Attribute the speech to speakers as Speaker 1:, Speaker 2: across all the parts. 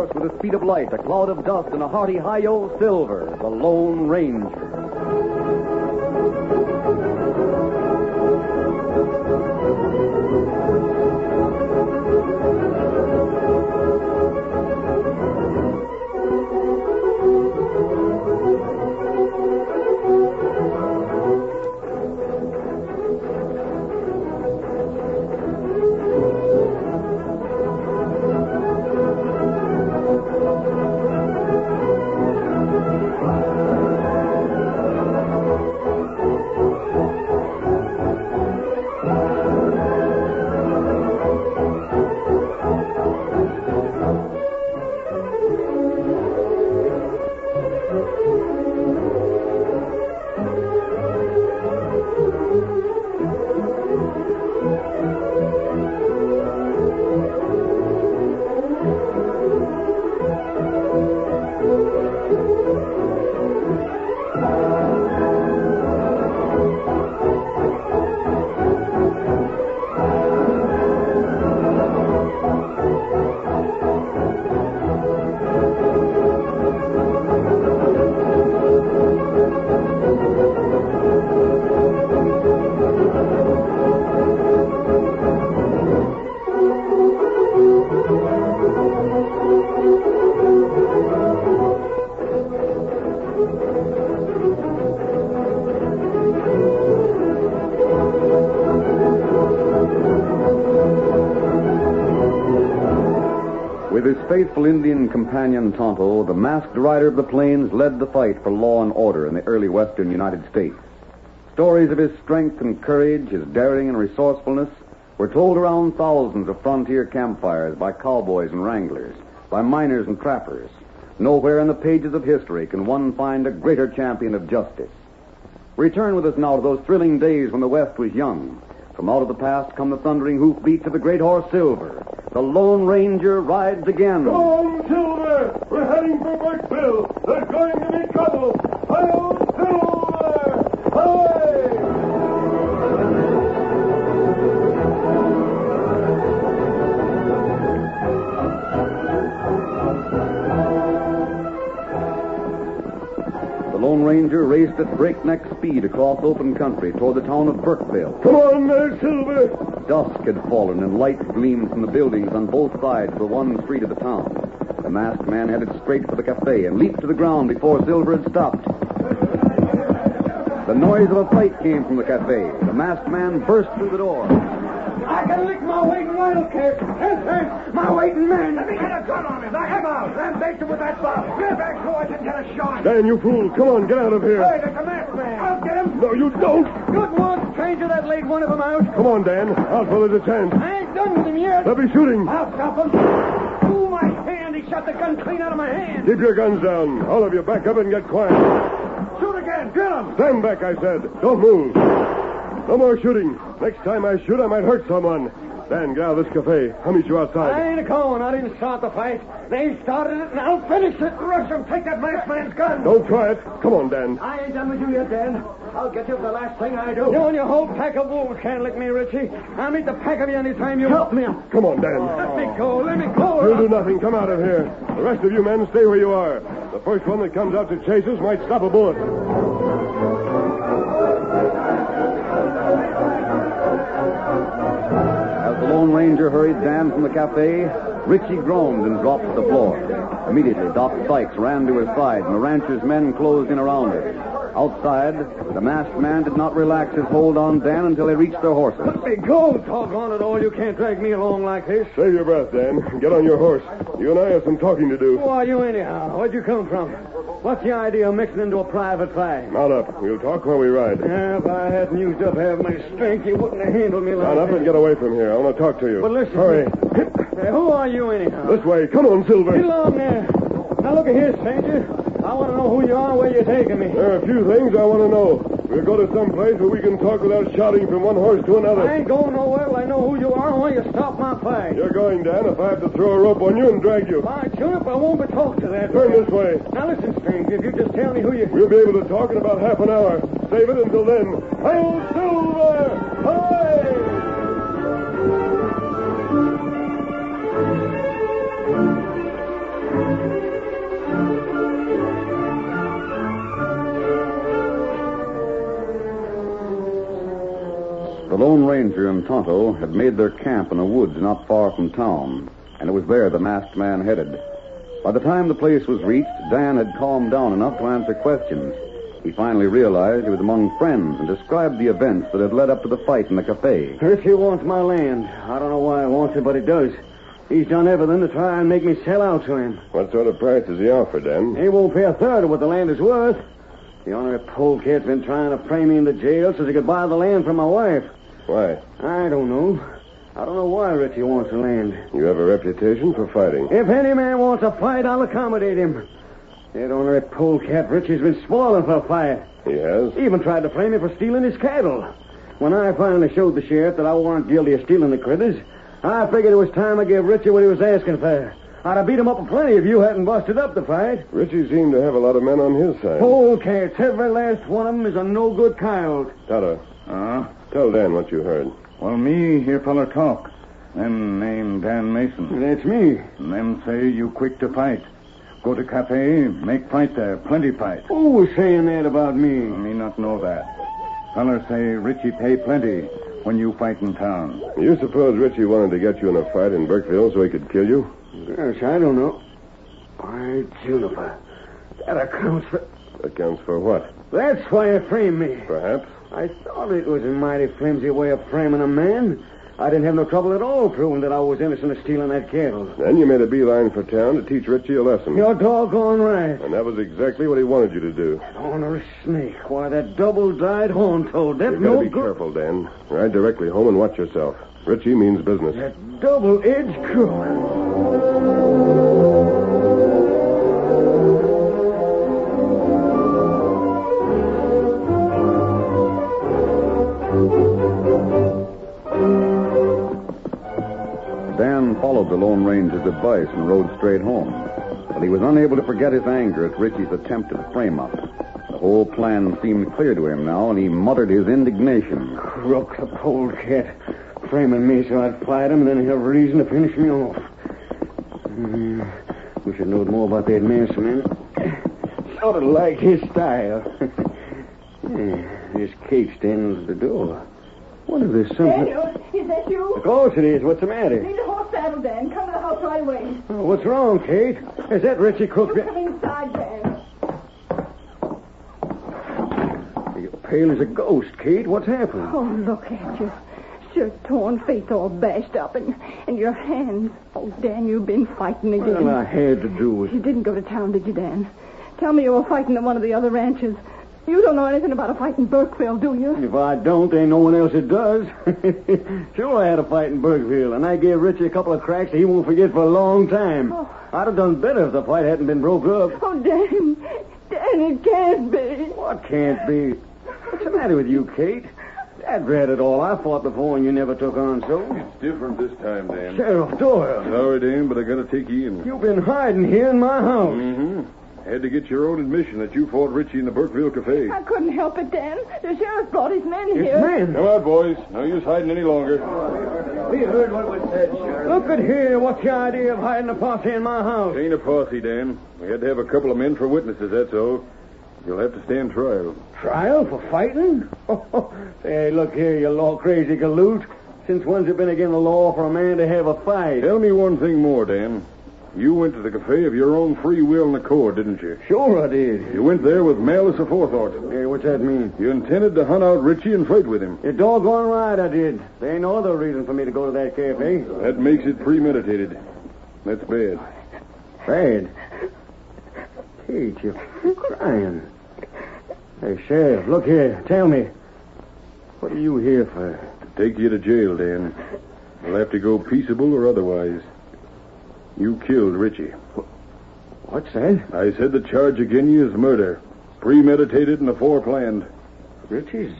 Speaker 1: horse with the speed of light, a cloud of dust, and a hearty hi-yo, Silver, the Lone Ranger. With his faithful Indian companion Tonto, the masked rider of the plains led the fight for law and order in the early western United States. Stories of his strength and courage, his daring and resourcefulness, were told around thousands of frontier campfires by cowboys and wranglers, by miners and trappers. Nowhere in the pages of history can one find a greater champion of justice. Return with us now to those thrilling days when the West was young. From out of the past come the thundering hoofbeats of the great horse Silver. The Lone Ranger rides again.
Speaker 2: Go on, Silver! We're heading for Burkeville. There's going to be trouble. Hi-yo, Silver! Hi!
Speaker 1: The Lone Ranger raced at breakneck speed across open country toward the town of Burkeville.
Speaker 2: Come on there, Silver!
Speaker 1: Dusk had fallen, and lights gleamed from the buildings on both sides of the one street of the town. The masked man headed straight for the cafe and leaped to the ground before Silver had stopped. The noise of a fight came from the cafe. The masked man burst through the door.
Speaker 3: I can lick my weight in wildcat. My weight in men. Let me get a gun on him. Knock him out. I'm bait him with that box. Get back so I can get a shot.
Speaker 2: Dan, you fool. Come on, get out of here.
Speaker 3: Hey, there's a masked man. I'll get him.
Speaker 2: No, you don't.
Speaker 3: Good one, stranger. That laid one of them out.
Speaker 2: Come on, Dan. I'll fill it a chance.
Speaker 3: I ain't done with him yet.
Speaker 2: They'll be shooting.
Speaker 3: I'll stop him. Ooh, my hand. He shot the gun clean out of my hand.
Speaker 2: Keep your guns down. All of you back up and get quiet.
Speaker 3: Shoot again. Drill him.
Speaker 2: Stand back, I said. Don't move. No more shooting. Next time I shoot, I might hurt someone. Dan, get out of this cafe. I'll meet you outside.
Speaker 3: I ain't a-going. I didn't start the fight. They started it, and I'll finish it. Rush him. Take that masked man's gun.
Speaker 2: Don't try it. Come on, Dan.
Speaker 3: I ain't done with you yet, Dan. I'll get you for the last thing I do. You and your whole pack of wolves can't lick me, Richie. I'll meet the pack of you any time you help me.
Speaker 2: Come on, Dan.
Speaker 3: Let me go. Let me go.
Speaker 2: You'll do nothing. Come out of here. The rest of you men stay where you are. The first one that comes out to chase us might stop a bullet.
Speaker 1: The Lone Ranger hurried Dan from the cafe. Richie groaned and dropped to the floor. Immediately, Doc Sykes ran to his side, and the rancher's men closed in around him. Outside, the masked man did not relax his hold on Dan until they reached their horses.
Speaker 3: Let me go, doggone it all. You can't drag me along like this.
Speaker 2: Save your breath, Dan. Get on your horse. You and I have some talking to do.
Speaker 3: Who are you anyhow? Where'd you come from? What's the idea of mixing into a private fight?
Speaker 2: Mount up. We'll talk while we ride.
Speaker 3: Yeah, if I hadn't used up half my strength, you wouldn't have handled me like
Speaker 2: Mount up
Speaker 3: that.
Speaker 2: and get away from here. I want to talk to you.
Speaker 3: But listen.
Speaker 2: Hurry.
Speaker 3: Hey, who are you anyhow?
Speaker 2: This way. Come on, Silver.
Speaker 3: Get along there. Now look at here, stranger. I want to know who you are and where you're taking me.
Speaker 2: There are a few things I want to know. We'll go to some place where we can talk without shouting from one horse to another.
Speaker 3: I ain't going nowhere till I know who you are and where you stop my fight.
Speaker 2: You're going, Dan, if I have to throw a rope on you and drag you.
Speaker 3: By Juniper, I won't be talked to that.
Speaker 2: Turn this way.
Speaker 3: Now listen, stranger, if you just tell me who you...
Speaker 2: We'll be able to talk in about half an hour. Save it until then. Hail Silver! Hooray!
Speaker 1: Ranger and Tonto had made their camp in the woods not far from town, and it was there the masked man headed. By the time the place was reached, Dan had calmed down enough to answer questions. He finally realized he was among friends and described the events that had led up to the fight in the cafe.
Speaker 3: Richie wants my land. I don't know why he wants it, but he does. He's done everything to try and make me sell out to him.
Speaker 2: What sort of price does he offer, Dan?
Speaker 3: He won't pay a third of what the land is worth. The honorary polecat's been trying to frame me into jail so he could buy the land from my wife.
Speaker 2: Why?
Speaker 3: I don't know. I don't know why Richie wants the land.
Speaker 2: You have a reputation for fighting.
Speaker 3: If any man wants a fight, I'll accommodate him. That honorary polecat Richie's been spoiling for a fight.
Speaker 2: He has?
Speaker 3: He even tried to frame me for stealing his cattle. When I finally showed the sheriff that I weren't guilty of stealing the critters, I figured it was time I gave Richie what he was asking for. I'd have beat him up plenty if you hadn't busted up the fight.
Speaker 2: Richie seemed to have a lot of men on his side.
Speaker 3: Polecats, every last one of them is a no-good coyote.
Speaker 2: Tonto. Tell Dan what you heard.
Speaker 4: Well, me hear feller talk. Them named Dan Mason.
Speaker 3: That's me.
Speaker 4: And them say you quick to fight. Go to cafe, make fight there, plenty fight.
Speaker 3: Who was saying that about me?
Speaker 4: Me not know that. Feller say Richie pay plenty when you fight in town.
Speaker 2: You suppose Richie wanted to get you in a fight in Burkeville so he could kill you?
Speaker 3: Yes, I don't know. Why, Juniper, that accounts for...
Speaker 2: Accounts for what?
Speaker 3: That's why he framed me.
Speaker 2: Perhaps.
Speaker 3: I thought it was a mighty flimsy way of framing a man. I didn't have no trouble at all proving that I was innocent of stealing that cattle.
Speaker 2: Then you made a beeline for town to teach Richie a lesson.
Speaker 3: You're doggone right.
Speaker 2: And that was exactly what he wanted you to do.
Speaker 3: That ornery snake. Why, that double-dyed horn toad. That's
Speaker 2: You've got to
Speaker 3: no
Speaker 2: be
Speaker 3: good.
Speaker 2: careful, Dan. Ride directly home and watch yourself. Richie means business.
Speaker 3: That double-edged crook.
Speaker 1: Dan followed the Lone Ranger's advice and rode straight home. But he was unable to forget his anger at Richie's attempted frame-up. The whole plan seemed clear to him now, and he muttered his indignation.
Speaker 3: Crook, the polecat. Framing me so I'd fight him and then have reason to finish me off. Wish I'd known more about that Mason man. Sort of like his style. This cake standing at the door. What is this? Something...
Speaker 5: Daniel, is that you?
Speaker 3: Of course it is. What's the matter?
Speaker 5: Need a horse saddle, Dan. Come to the house right away.
Speaker 3: Oh, what's wrong, Kate? Is that Richie Crook?
Speaker 5: You come inside, Dan.
Speaker 3: You're pale as a ghost, Kate. What's happened?
Speaker 5: Oh, look at you. Shirt torn, face all bashed up, and your hands. Oh, Dan, you've been fighting again.
Speaker 3: Well, I had to do it.
Speaker 5: You didn't go to town, did you, Dan? Tell me you were fighting at one of the other ranches. You don't know anything about a fight in Burkeville, do you?
Speaker 3: If I don't, ain't no one else that does. Sure, I had a fight in Burkeville, and I gave Richie a couple of cracks that he won't forget for a long time.
Speaker 5: Oh.
Speaker 3: I'd have done better if the fight hadn't been broke up.
Speaker 5: Oh, Dan, it can't be.
Speaker 3: What can't be? What's the matter with you, Kate? That dread it all. I fought before and you never took on so.
Speaker 2: It's different this time, Dan.
Speaker 3: Sheriff Doyle,
Speaker 2: Sorry, Dan, but I gotta take you in.
Speaker 3: you've been hiding here in my house.
Speaker 2: Mm-hmm. Had to get your own admission that you fought Richie in the Burkeville Cafe.
Speaker 5: I couldn't help it, Dan. The sheriff brought his men
Speaker 3: It's
Speaker 5: here.
Speaker 3: men.
Speaker 2: Come on, boys. No use hiding any longer.
Speaker 3: We heard what was said, Sheriff. Look at here. What's your idea of hiding a posse in my house?
Speaker 2: Ain't a posse, Dan. We had to have a couple of men for witnesses, that's all. You'll have to stand trial.
Speaker 3: Trial for fighting? Hey, look here, you law-crazy galoot. Since when's it been against the law for a man to have a fight?
Speaker 2: Tell me one thing more, Dan. You went to the cafe of your own free will and accord, didn't you?
Speaker 3: Sure I did.
Speaker 2: You went there with malice aforethought.
Speaker 3: Hey, what's that mean?
Speaker 2: You intended to hunt out Richie and fight with him.
Speaker 3: You're doggone right I did. There ain't no other reason for me to go to that cafe.
Speaker 2: That makes it premeditated. That's bad.
Speaker 3: Bad. Kate, you're crying. Hey, Sheriff, look here. Tell me. What are you here for?
Speaker 2: Take you to jail, Dan. You'll have to go peaceable or otherwise. You killed Richie.
Speaker 3: What's that?
Speaker 2: I said the charge against you is murder. Premeditated and aforeplanned.
Speaker 3: Richie's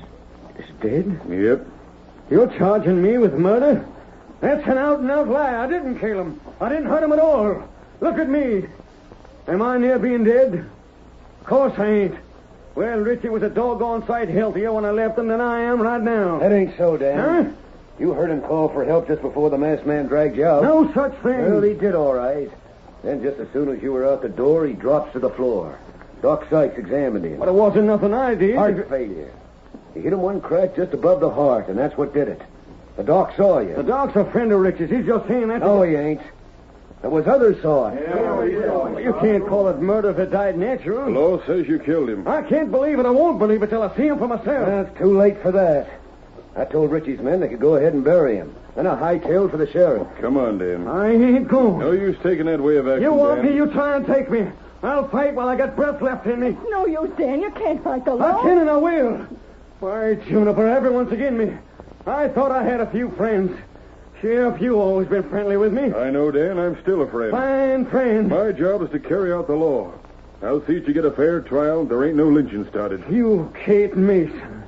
Speaker 3: is dead?
Speaker 2: Yep.
Speaker 3: You're charging me with murder? That's an out-and-out lie. I didn't kill him. I didn't hurt him at all. Look at me. Am I near being dead? Of course I ain't. Well, Richie was a doggone sight healthier when I left him than I am right now.
Speaker 6: That ain't so, Dan.
Speaker 3: Huh?
Speaker 6: You heard him call for help just before the masked man dragged you out.
Speaker 3: No such thing.
Speaker 6: Well, he did all right. Then just as soon as you were out the door, he drops to the floor. Doc Sykes examined him.
Speaker 3: But it wasn't nothing I did.
Speaker 6: Heart failure. He hit him one crack just above the heart, and that's what did it. The doc saw you.
Speaker 3: The dog's a friend of Rich's. He's just saying that.
Speaker 6: No, he ain't. There was others saw it.
Speaker 3: You can't call it murder if it died natural.
Speaker 2: The law says you killed him.
Speaker 3: I can't believe it. I won't believe it till I see him for myself.
Speaker 6: It's too late for that. I told Richie's men they could go ahead and bury him. Then I hightailed for the sheriff.
Speaker 2: Come on, Dan.
Speaker 3: I ain't going.
Speaker 2: No use taking that way of action,
Speaker 3: You want
Speaker 2: Dan.
Speaker 3: me, you try and take me. I'll fight while I got breath left in me.
Speaker 5: No use, Dan. You can't fight the
Speaker 3: I
Speaker 5: law.
Speaker 3: can and I will. Why, Juniper, everyone's against me. I thought I had a few friends. Sheriff, you always been friendly with me.
Speaker 2: I know, Dan. I'm still a friend.
Speaker 3: Fine friend.
Speaker 2: My job is to carry out the law. I'll see that you get a fair trial. There ain't no lynching started.
Speaker 3: You, Kate Mason.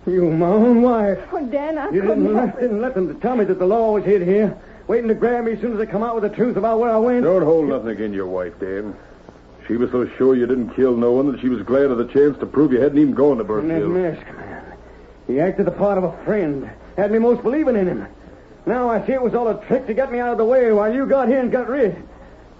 Speaker 3: You, my own wife.
Speaker 5: Oh, Dan, I
Speaker 3: You
Speaker 5: couldn't help it.
Speaker 3: didn't let them tell me that the law was hid here, waiting to grab me as soon as they come out with the truth about where I went.
Speaker 2: Don't hold nothing against your wife, Dan. She was so sure you didn't kill no one that she was glad of the chance to prove you hadn't even gone to
Speaker 3: And that
Speaker 2: Burkeville.
Speaker 3: mask man. He acted the part of a friend. Had me most believing in him. Now I see it was all a trick to get me out of the way while you got here and got rid.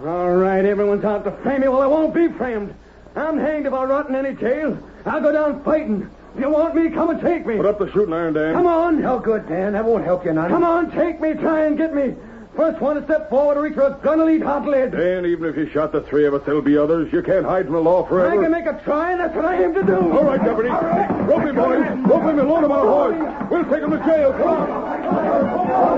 Speaker 3: All right, everyone's out to frame me. Well, I won't be framed. I'm hanged if I'll rot in any jail. I'll go down fighting. If you want me, come and take me.
Speaker 2: Put up the shooting iron, Dan.
Speaker 3: Come on.
Speaker 6: No good, Dan. That won't help you none.
Speaker 3: Come on, take me. Try and get me. First one to step forward to reach for a gun will eat hot lead.
Speaker 2: Dan, even if you shot the three of us, there'll be others. You can't hide from the law forever.
Speaker 3: I can make a try, and that's what I aim to do.
Speaker 2: All right, Deputy. Rope him, boys. Rope him and load him on a horse. We'll take him to jail. Come on.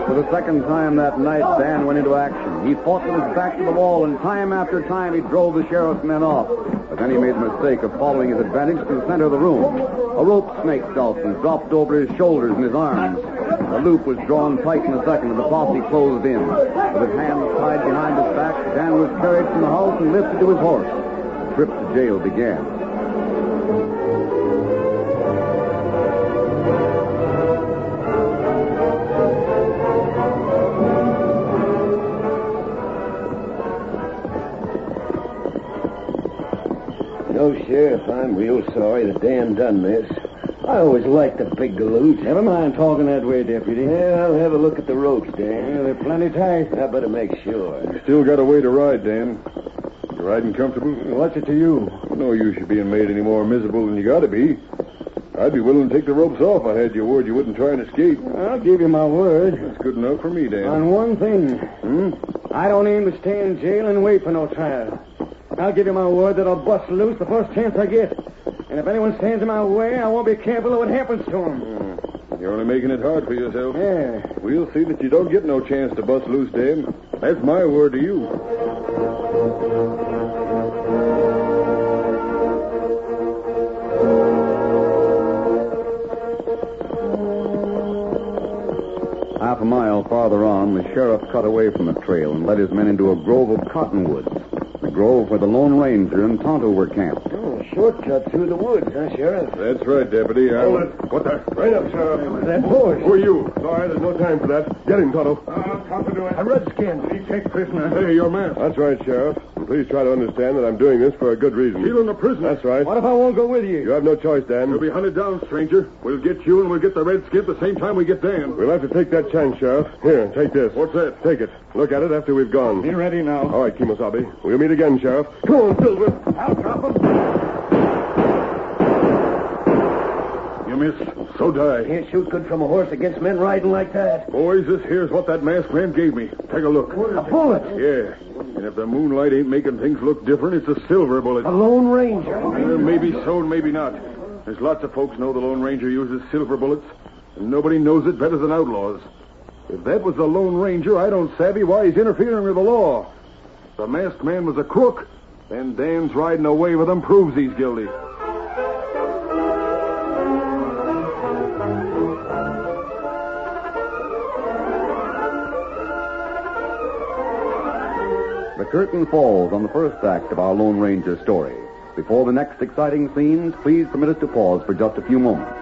Speaker 1: For the second time that night, Dan went into action. He fought with his back to the wall, and time after time he drove the sheriff's men off. But then he made the mistake of following his advantage to the center of the room. A rope snaked out and dropped over his shoulders and his arms. The loop was drawn tight in a second, and the posse closed in. With his hands tied behind his back, Dan was carried from the house and lifted to his horse. The trip to jail began.
Speaker 6: No, Sheriff, I'm real sorry that Dan done this. I always liked the big galoot.
Speaker 3: Never mind talking that way, Deputy.
Speaker 6: Yeah, I'll have a look at the ropes, Dan.
Speaker 3: Yeah, they're plenty tight.
Speaker 6: I better make sure.
Speaker 2: You still got a way to ride, Dan. You riding comfortable?
Speaker 3: What's it to you?
Speaker 2: No use you being made any more miserable than you got to be. I'd be willing to take the ropes off if I had your word you wouldn't try and escape.
Speaker 3: I'll give you my word.
Speaker 2: That's good enough for me, Dan.
Speaker 3: On one thing. I don't aim to stay in jail and wait for no trial. I'll give you my word that I'll bust loose the first chance I get. And if anyone stands in my way, I won't be careful of what happens to him.
Speaker 2: You're only making it hard for yourself.
Speaker 3: Yeah.
Speaker 2: We'll see that you don't get no chance to bust loose, Dan. That's my word to you.
Speaker 1: Half a mile farther on, the sheriff cut away from the trail and led his men into a grove of cottonwoods. The grove where the Lone Ranger and Tonto were camped.
Speaker 6: Oh, shortcut through the woods, huh, Sheriff?
Speaker 2: That's right, Deputy.
Speaker 4: Hold it. What the? Right up, Sheriff.
Speaker 3: That horse.
Speaker 4: Who are you? Sorry, there's no time for that. Get him, Tonto.
Speaker 3: Come to do it.
Speaker 6: A redskin.
Speaker 3: He take prisoner.
Speaker 2: Hey, your man.
Speaker 4: That's right, Sheriff. And please try to understand that I'm doing this for a good reason.
Speaker 2: Stealing a prisoner.
Speaker 4: That's right.
Speaker 3: What if I won't go with
Speaker 4: You
Speaker 3: you?
Speaker 4: have no choice, Dan.
Speaker 2: You'll be hunted down, stranger. We'll get you and we'll get the redskin at the same time we get Dan.
Speaker 4: We'll have to take that chance, Sheriff. Here, take this.
Speaker 2: What's that?
Speaker 4: Take it. Look at it after we've gone.
Speaker 3: Be ready now.
Speaker 4: All right, Kimosabe. We'll meet again, Sheriff. Come on, Silver.
Speaker 3: I'll drop him.
Speaker 2: You miss. So die.
Speaker 6: Can't shoot good from a horse against men riding like that.
Speaker 2: Boys, this here's what that masked man gave me. Take a look.
Speaker 6: A bullet.
Speaker 2: Yeah. And if the moonlight ain't making things look different, it's a silver bullet.
Speaker 6: A Lone Ranger.
Speaker 2: Maybe so and maybe not. There's lots of folks know the Lone Ranger uses silver bullets, and nobody knows it better than outlaws. If that was the Lone Ranger, I don't savvy why he's interfering with the law. If the masked man was a crook, then Dan's riding away with him proves he's guilty.
Speaker 1: The curtain falls on the first act of our Lone Ranger story. Before the next exciting scenes, please permit us to pause for just a few moments.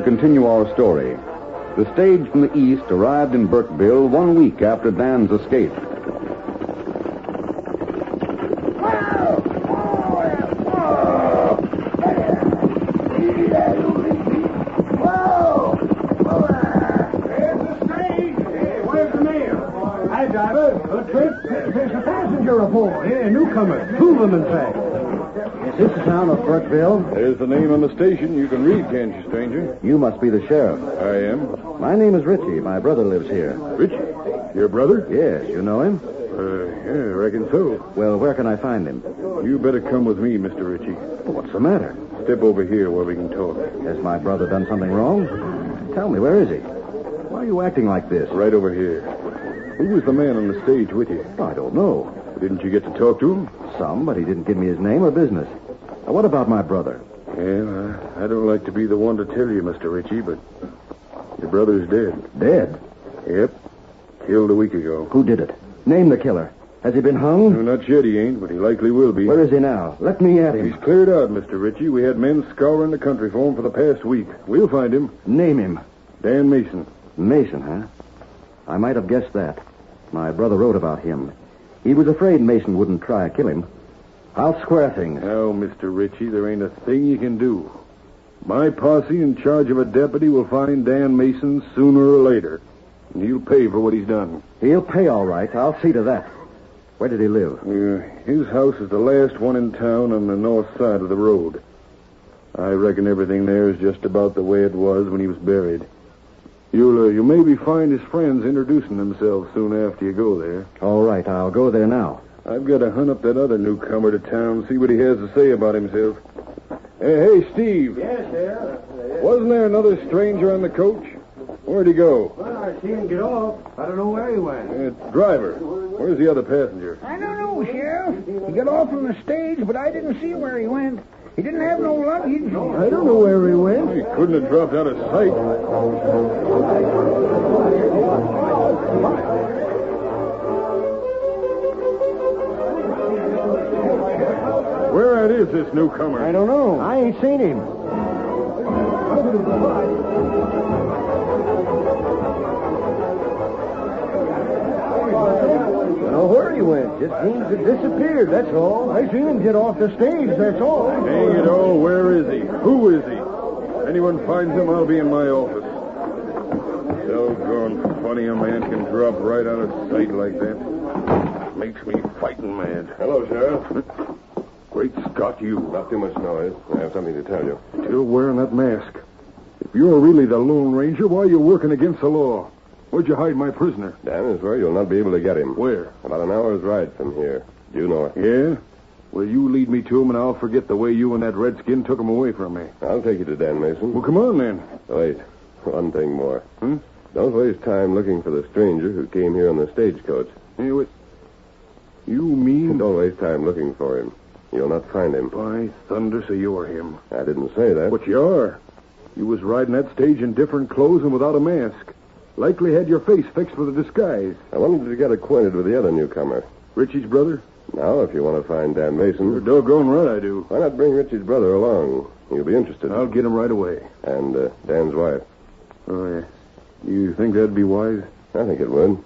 Speaker 1: continue our story. The stage from the east arrived in Burkeville 1 week after Dan's escape.
Speaker 3: There's a passenger aboard. Yeah, newcomer. Two of them, in fact. Is this the town of Burkeville?
Speaker 2: There's the name on the station. You can read, can't you, stranger?
Speaker 1: You must be the sheriff.
Speaker 2: I am.
Speaker 1: My name is Richie. My brother lives here.
Speaker 2: Richie? Your brother?
Speaker 1: Yes, you know him?
Speaker 2: Yeah, I reckon so.
Speaker 1: Well, where can I find him?
Speaker 2: You better come with me, Mr. Richie.
Speaker 1: What's the matter?
Speaker 2: Step over here where we can talk.
Speaker 1: Has my brother done something wrong? Tell me, where is he? Why are you acting like this?
Speaker 2: Right over here. Who was the man on the stage with you?
Speaker 1: I don't know.
Speaker 2: Didn't you get to talk to him?
Speaker 1: Some, but he didn't give me his name or business. What about my brother?
Speaker 2: Well, I don't like to be the one to tell you, Mr. Richie, but your brother's dead.
Speaker 1: Dead?
Speaker 2: Yep. Killed a week ago.
Speaker 1: Who did it? Name the killer. Has he been hung?
Speaker 2: No, not yet he ain't, but he likely will be.
Speaker 1: Where is he now? Let me at him.
Speaker 2: He's cleared out, Mr. Richie. We had men scouring the country for him for the past week. We'll find him.
Speaker 1: Name him.
Speaker 2: Dan Mason.
Speaker 1: Mason, huh? I might have guessed that. My brother wrote about him. He was afraid Mason wouldn't try to kill him. I'll square things.
Speaker 2: Now, Mr. Richie, there ain't a thing you can do. My posse in charge of a deputy will find Dan Mason sooner or later. And he'll pay for what he's done.
Speaker 1: He'll pay all right. I'll see to that. Where did he live?
Speaker 2: His house is the last one in town on the north side of the road. I reckon everything there is just about the way it was when he was buried. You'll maybe find his friends introducing themselves soon after you go there.
Speaker 1: All right, I'll go there now.
Speaker 2: I've got to hunt up that other newcomer to town, see what he has to say about himself. Hey, Steve.
Speaker 3: Yes, sir.
Speaker 2: Wasn't there another stranger on the coach? Where'd he go?
Speaker 3: Well, I seen him get off. I don't know where he went.
Speaker 2: Driver. Where's the other passenger?
Speaker 7: I don't know, Sheriff. He got off from the stage, but I didn't see where he went. He didn't have no luggage.
Speaker 3: I don't know where he went.
Speaker 2: He couldn't have dropped out of sight. Where at is this newcomer?
Speaker 3: I don't know. I ain't seen him. I don't know where he went. Just seems to disappeared, that's all. I seen him get off the stage, that's all.
Speaker 2: Dang it all, where is he? Who is he? Anyone finds him, I'll be in my office. Doggone funny a man can drop right out of sight like that. Makes me fighting mad.
Speaker 8: Hello, Sheriff.
Speaker 2: Great Scott, you.
Speaker 8: Not too much noise. I have something to tell you.
Speaker 2: Still wearing that mask. If you're really the Lone Ranger, why are you working against the law? Where'd you hide my prisoner?
Speaker 8: Dan is where you'll not be able to get him.
Speaker 2: Where?
Speaker 8: About an hour's ride from here. You know it.
Speaker 2: Yeah? Well, you lead me to him, and I'll forget the way you and that redskin took him away from me.
Speaker 8: I'll take you to Dan Mason.
Speaker 2: Well, come on, then.
Speaker 8: Wait. One thing more.
Speaker 2: Hmm?
Speaker 8: Don't waste time looking for the stranger who came here on the stagecoach.
Speaker 2: Hey, what? You mean...
Speaker 8: Don't waste time looking for him. You'll not find him.
Speaker 2: By thunder, so you're him.
Speaker 8: I didn't say that.
Speaker 2: But you are. You was riding that stage in different clothes and without a mask. Likely had your face fixed with a disguise.
Speaker 8: I wanted to get acquainted with the other newcomer.
Speaker 2: Richie's brother?
Speaker 8: Now, if you want to find Dan Mason...
Speaker 2: You're doggone right I do.
Speaker 8: Why not bring Richie's brother along? He'll be interested.
Speaker 2: I'll get him right away.
Speaker 8: And Dan's wife.
Speaker 2: Oh, yeah. You think that'd be wise?
Speaker 8: I think it would.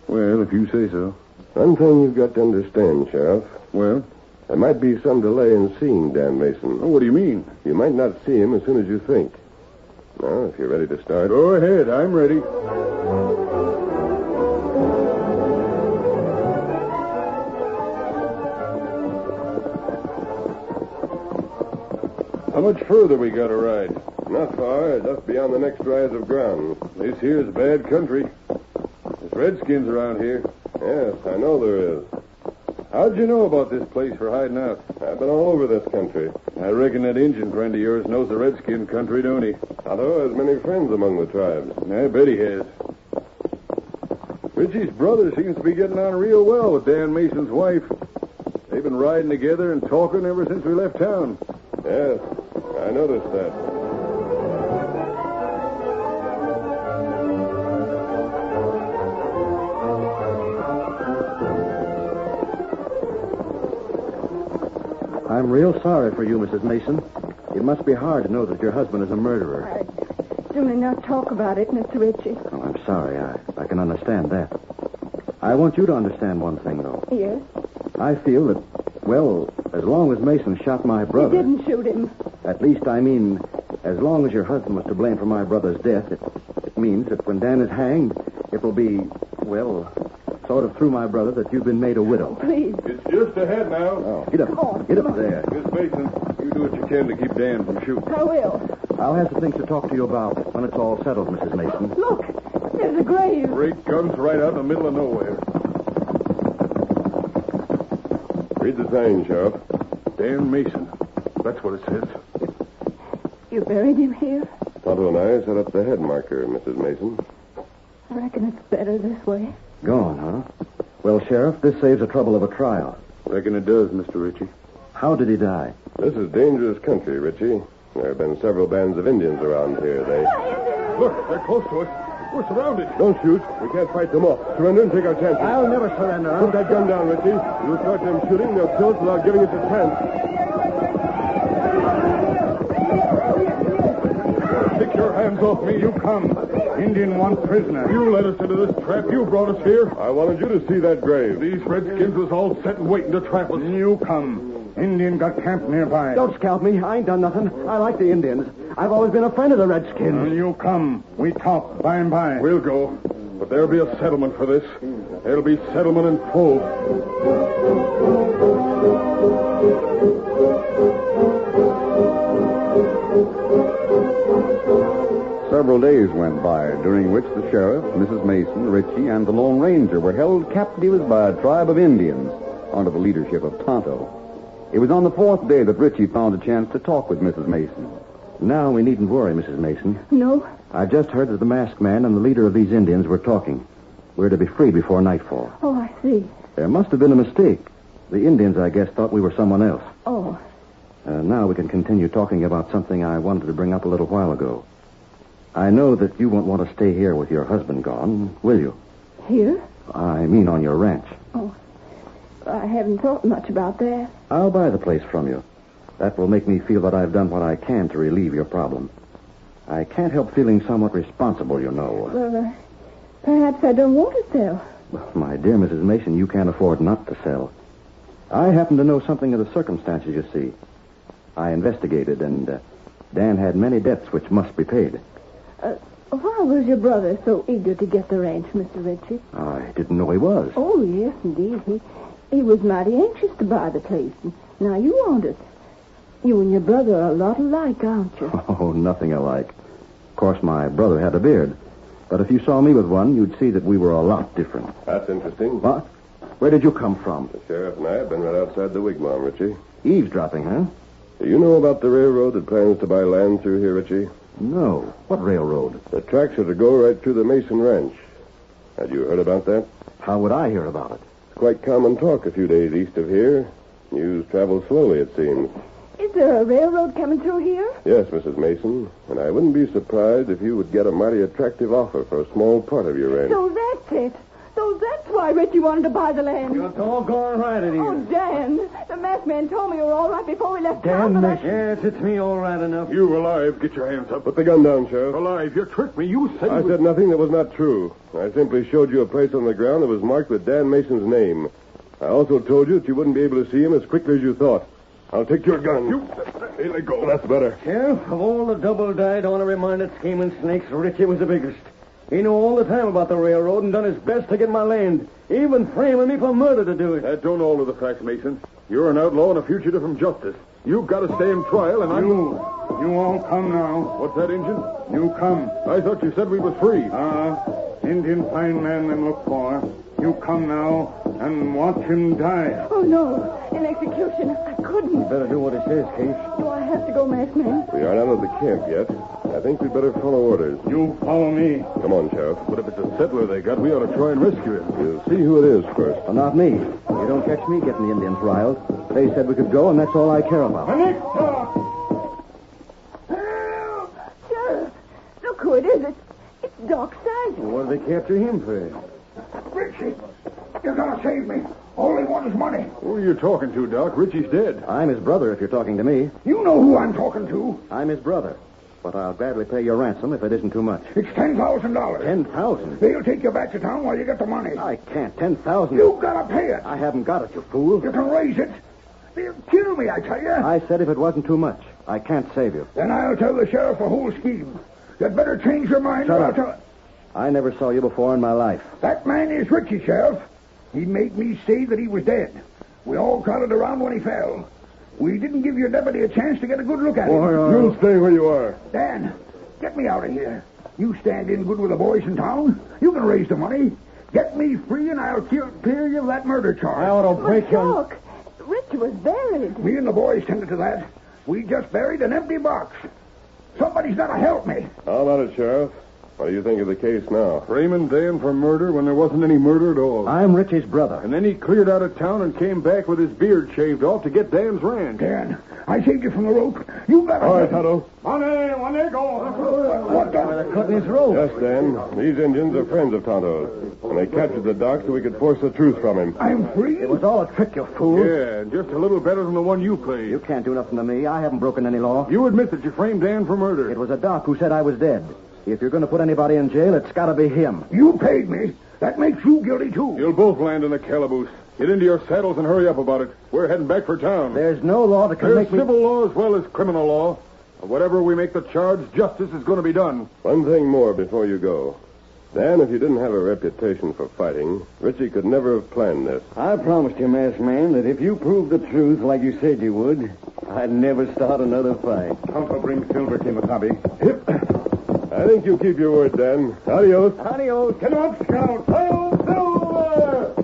Speaker 2: Well, if you say so.
Speaker 8: One thing you've got to understand, Sheriff.
Speaker 2: Well?
Speaker 8: There might be some delay in seeing Dan Mason.
Speaker 2: Oh, what do you mean?
Speaker 8: You might not see him as soon as you think. Now, if you're ready to start...
Speaker 2: Go ahead. I'm ready. How much further we got to ride?
Speaker 8: Not far, just beyond the next rise of ground.
Speaker 2: This here's bad country. There's redskins around here.
Speaker 8: Yes, I know there is.
Speaker 2: How'd you know about this place for hiding out?
Speaker 8: I've been all over this country.
Speaker 2: I reckon that Indian friend of yours knows the redskin country, don't he?
Speaker 8: Tonto has many friends among the tribes.
Speaker 2: I bet he has. Richie's brother seems to be getting on real well with Dan Mason's wife. They've been riding together and talking ever since we left town.
Speaker 8: Yes, I noticed that.
Speaker 1: I'm real sorry for you, Mrs. Mason. It must be hard to know that your husband is a murderer.
Speaker 5: sooner not talk about it, Mr. Ritchie.
Speaker 9: Oh, I'm sorry. I can understand that. I want you to understand one thing, though.
Speaker 5: Yes?
Speaker 9: I feel that, well, as long as Mason shot my brother...
Speaker 5: You didn't shoot him.
Speaker 9: At least, I mean, as long as your husband was to blame for my brother's death, it means that when Dan is hanged, it will be, well, sort of through my brother that you've been made a widow.
Speaker 5: Please.
Speaker 2: It's just ahead now.
Speaker 9: Oh, get up. Get up there.
Speaker 2: Miss Mason, you do what you can to keep Dan from shooting.
Speaker 5: I will.
Speaker 9: I'll have some things to talk to you about when it's all settled, Mrs. Mason.
Speaker 5: Look, there's a grave.
Speaker 2: Great guns right out in the middle of nowhere.
Speaker 8: Read the sign, Sheriff.
Speaker 2: Dan Mason. That's what it says.
Speaker 5: You buried him here?
Speaker 8: Tonto and I set up the head marker, Mrs. Mason.
Speaker 5: I reckon it's better this way.
Speaker 9: Gone, huh? Well, Sheriff, this saves the trouble of a trial.
Speaker 2: Reckon it does, Mr. Ritchie.
Speaker 9: How did he die?
Speaker 8: This is dangerous country, Ritchie. There have been several bands of Indians around here.
Speaker 2: Look, they're close to us. We're surrounded.
Speaker 8: Don't shoot. We can't fight them off. Surrender and take our chances.
Speaker 9: I'll never surrender.
Speaker 8: Put that gun down, Ritchie. You start them shooting, they'll kill us without giving us a chance.
Speaker 2: Take your hands off me. You come.
Speaker 3: Indian want prisoner.
Speaker 2: You led us into this trap. You brought us here.
Speaker 8: I wanted you to see that grave.
Speaker 2: These redskins was all set and waiting to trap us.
Speaker 3: You come. Indian got camp nearby.
Speaker 9: Don't scalp me. I ain't done nothing. I like the Indians. I've always been a friend of the Redskins.
Speaker 3: You come. We talk by and by.
Speaker 2: We'll go. But there'll be a settlement for this. There'll be settlement in full.
Speaker 1: Several days went by, during which the sheriff, Mrs. Mason, Ritchie, and the Lone Ranger were held captives by a tribe of Indians under the leadership of Tonto. It was on the fourth day that Ritchie found a chance to talk with Mrs. Mason.
Speaker 9: Now we needn't worry, Mrs. Mason.
Speaker 5: No?
Speaker 9: I just heard that the masked man and the leader of these Indians were talking. We're to be free before nightfall.
Speaker 5: Oh, I see.
Speaker 9: There must have been a mistake. The Indians, I guess, thought we were someone else.
Speaker 5: Oh.
Speaker 9: Now we can continue talking about something I wanted to bring up a little while ago. I know that you won't want to stay here with your husband gone, will you?
Speaker 5: Here?
Speaker 9: I mean on your ranch.
Speaker 5: Oh. I haven't thought much about that.
Speaker 9: I'll buy the place from you. That will make me feel that I've done what I can to relieve your problem. I can't help feeling somewhat responsible, you know.
Speaker 5: Well, perhaps I don't want to sell.
Speaker 9: My dear Mrs. Mason, you can't afford not to sell. I happen to know something of the circumstances, you see. I investigated, and Dan had many debts which must be paid.
Speaker 5: Why was your brother so eager to get the ranch, Mr. Ritchie?
Speaker 9: I didn't know he was.
Speaker 5: Oh, yes, indeed. He was mighty anxious to buy the place. Now you want it. You and your brother are a lot alike, aren't you?
Speaker 9: Oh, nothing alike. Of course, my brother had a beard. But if you saw me with one, you'd see that we were a lot different.
Speaker 8: That's interesting.
Speaker 9: What? Where did you come from?
Speaker 8: The sheriff and I have been right outside the wigwam, Ritchie.
Speaker 9: Eavesdropping, huh?
Speaker 8: Do you know about the railroad that plans to buy land through here, Ritchie?
Speaker 9: No. What railroad?
Speaker 8: The tracks are to go right through the Mason Ranch. Had you heard about that?
Speaker 9: How would I hear about it?
Speaker 8: It's quite common talk a few days east of here. News travels slowly, it seems.
Speaker 5: Is there a railroad coming through here?
Speaker 8: Yes, Mrs. Mason. And I wouldn't be surprised if you would get a mighty attractive offer for a small part of your ranch.
Speaker 5: So that's it. So that's why Ritchie wanted to buy the land.
Speaker 3: You're doggone right it is.
Speaker 5: Oh, Dan, the masked man told me you were all right before we left
Speaker 3: Dan
Speaker 5: town.
Speaker 3: Mason. Yes, it's me all right enough.
Speaker 2: You alive. Get your hands up.
Speaker 8: Put the gun down, Sheriff.
Speaker 2: Alive. You tricked me. You said
Speaker 8: I said nothing that was not true. I simply showed you a place on the ground that was marked with Dan Mason's name. I also told you that you wouldn't be able to see him as quickly as you thought. I'll take your gun.
Speaker 2: Hey, let go.
Speaker 8: That's better.
Speaker 3: Sheriff, of all the double-dyed, ornamented scheming snakes, Ritchie was the biggest. He knew all the time about the railroad and done his best to get my land, even framing me for murder to do it.
Speaker 2: That don't alter the facts, Mason. You're an outlaw and a fugitive from justice. You've got to stay in trial, and
Speaker 3: You all come now.
Speaker 2: What's that, Injun?
Speaker 3: You come.
Speaker 2: I thought you said we was free.
Speaker 3: Indian fine man them look for. You come now and watch him die.
Speaker 5: Oh, no. An execution. I couldn't.
Speaker 3: Better do what he says, Case.
Speaker 5: Do I have to go, masked man?
Speaker 8: We aren't out of the camp yet. I think we'd better follow orders.
Speaker 3: You follow me.
Speaker 8: Come on, Sheriff.
Speaker 2: But if it's a settler they got, we ought to try and rescue him.
Speaker 8: We'll see who it is first.
Speaker 9: Well, not me. You don't catch me getting the Indians riled. They said we could go, and that's all I care about.
Speaker 5: Sheriff, look who it is. It's Doc Sargent.
Speaker 3: What did they capture him for?
Speaker 7: Ritchie, you're going to save me. All they want is money.
Speaker 2: Who are you talking to, Doc? Ritchie's dead.
Speaker 9: I'm his brother, if you're talking to me.
Speaker 7: You know who I'm talking to.
Speaker 9: I'm his brother. But I'll gladly pay your ransom if it isn't too much.
Speaker 7: It's $10,000.
Speaker 9: 10,000?
Speaker 7: They'll take you back to town while you get the money.
Speaker 9: I can't. 10,000.
Speaker 7: You gotta pay it.
Speaker 9: I haven't got it, you fool.
Speaker 7: You can raise it. They'll kill me, I tell you.
Speaker 9: I said if it wasn't too much. I can't save you.
Speaker 7: Then I'll tell the sheriff the whole scheme. You'd better change your mind.
Speaker 9: Shut
Speaker 7: or I'll
Speaker 9: up.
Speaker 7: tell...
Speaker 9: I never saw you before in my life.
Speaker 7: That man is Richie, Sheriff. He made me say that he was dead. We all crowded around when he fell. We didn't give your deputy a chance to get a good look at him.
Speaker 8: You'll stay where you are.
Speaker 7: Dan, get me out of here. You stand in good with the boys in town. You can raise the money. Get me free and I'll clear you of that murder charge.
Speaker 3: I ought to break your...
Speaker 5: Look, Richie was buried.
Speaker 7: Me and the boys tended to that. We just buried an empty box. Somebody's got to help me.
Speaker 8: How about it, Sheriff? What do you think of the case now?
Speaker 2: Raymond Dan for murder when there wasn't any murder at all.
Speaker 9: I'm Richie's brother.
Speaker 2: And then he cleared out of town and came back with his beard shaved off to get Dan's ranch.
Speaker 7: Dan, I saved you from the rope. You got to...
Speaker 8: All right, Tonto.
Speaker 3: Money, go.
Speaker 7: What the...
Speaker 9: They're cutting his rope.
Speaker 8: Yes, Dan. These Indians are friends of Tonto's. And they captured the doc so we could force the truth from him.
Speaker 7: I'm free?
Speaker 9: It was all a trick, you fool.
Speaker 2: Yeah, and just a little better than the one you played.
Speaker 9: You can't do nothing to me. I haven't broken any law.
Speaker 2: You admit that you framed Dan for murder.
Speaker 9: It was a doc who said I was dead. If you're going to put anybody in jail, it's got to be him.
Speaker 7: You paid me. That makes you guilty, too.
Speaker 2: You'll both land in the calaboose. Get into your saddles and hurry up about it. We're heading back for town.
Speaker 9: There's no law that can
Speaker 2: There's
Speaker 9: make me...
Speaker 2: civil law as well as criminal law. And whatever we make the charge, justice is going to be done.
Speaker 8: One thing more before you go. Dan, if you didn't have a reputation for fighting, Richie could never have planned this.
Speaker 3: I promised you, masked man, that if you proved the truth like you said you would, I'd never start another fight.
Speaker 4: Tonto brings silver, Kimasabi.
Speaker 8: I think you keep your word, Dan. Adios.
Speaker 3: Adios. Get up, Scout. Hail Silver!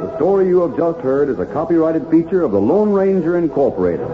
Speaker 1: The story you have just heard is a copyrighted feature of the Lone Ranger Incorporated.